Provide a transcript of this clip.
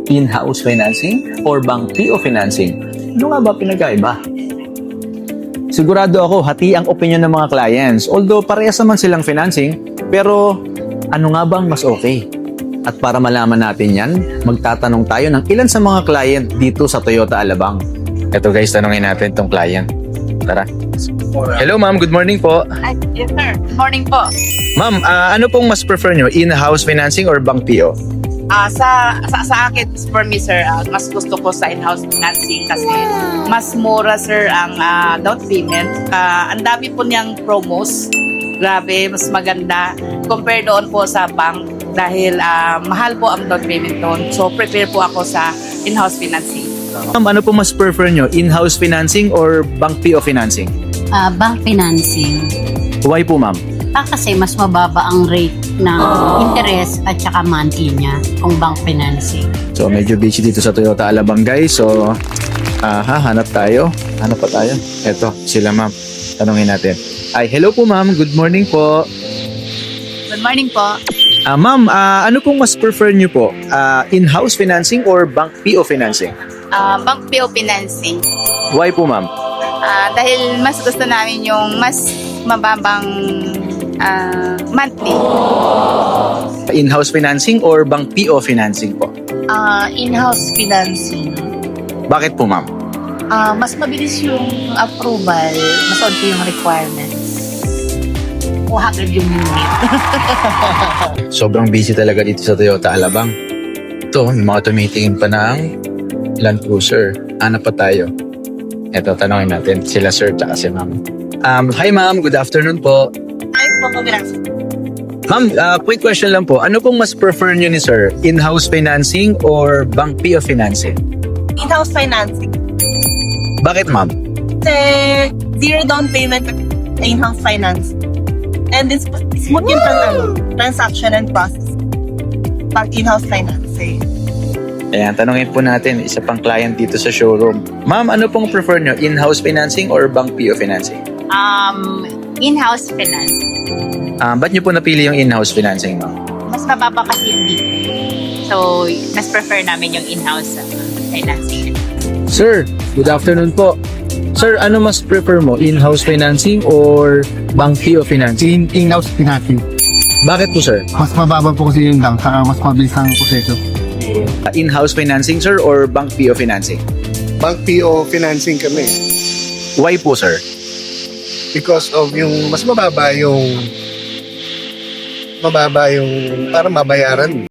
In-house financing or bank PO financing? Ano nga ba pinagkaiba? Sigurado ako, hati ang opinion ng mga clients. Although parehas naman silang financing, pero ano nga bang mas okay? At para malaman natin yan, magtatanong tayo ng ilan sa mga client dito sa Toyota Alabang. Ito guys, tanongin natin itong client. Tara. Hello ma'am, good morning po. Yes sir, morning po. Ma'am, ano pong mas prefer nyo? In-house financing or bank PO? Sa akin, for me sir, mas gusto ko sa in-house financing kasi mas mura sir ang down payment. Ang dami po niyang promos. Grabe, mas maganda compare doon po sa bank dahil mahal po ang down payment doon. So prepare po ako sa in-house financing. Ma'am, ano pong mas prefer nyo? In-house financing or bank PO financing? Bank financing. Why po ma'am? Kasi mas mababa ang rate ng interest at saka monthly niya kung bank financing. So medyo busy dito sa Toyota Alabang guys. So hanap tayo. Hanap pa tayo. Eto, sila ma'am. Tanungin natin. Ay, hello po ma'am. Good morning po. Good morning po. Ma'am, ano pong mas prefer nyo po? In-house financing or bank PO financing? Bank PO financing. Why po ma'am? Dahil mas gusto namin yung mas mababang monthly. In-house financing or bank PO financing po? In-house financing. Bakit po ma'am? Mas mabilis yung approval, mas onti yung requirements. 200 yung unit. Sobrang busy talaga dito sa Toyota Alabang. Ito, may mga tumitingin pa ng Land Cruiser. Hanap pa tayo. Ito, tanongin natin sila sir at si ma'am. Hi ma'am, good afternoon po. Ay, photograph. Ma'am, quick question lang po. Ano pong mas prefer nyo ni sir? In-house financing or bank PO financing? In-house financing. Bakit ma'am? Kasi zero down payment in-house finance. And it's smooth yung transaction and process. Pag in-house financing. Ayan, tanongin po natin isa pang client dito sa showroom. Ma'am, ano pong prefer nyo? In-house financing or bank PO financing? In-house financing. Ba't nyo po napili yung in-house financing ma'am? Mas mababa kasi yung dito. So, mas prefer namin yung in-house financing. Sir, good afternoon po. Sir, ano mas prefer mo? In-house financing or bank PO financing? In-house financing. Bakit po sir? Mas mababa po kasi yung lang, saka mas mabilis ang proseso. In-house financing sir or bank PO financing? Bank PO financing kami Why po sir? because of yung mas mababa yung para mabayaran.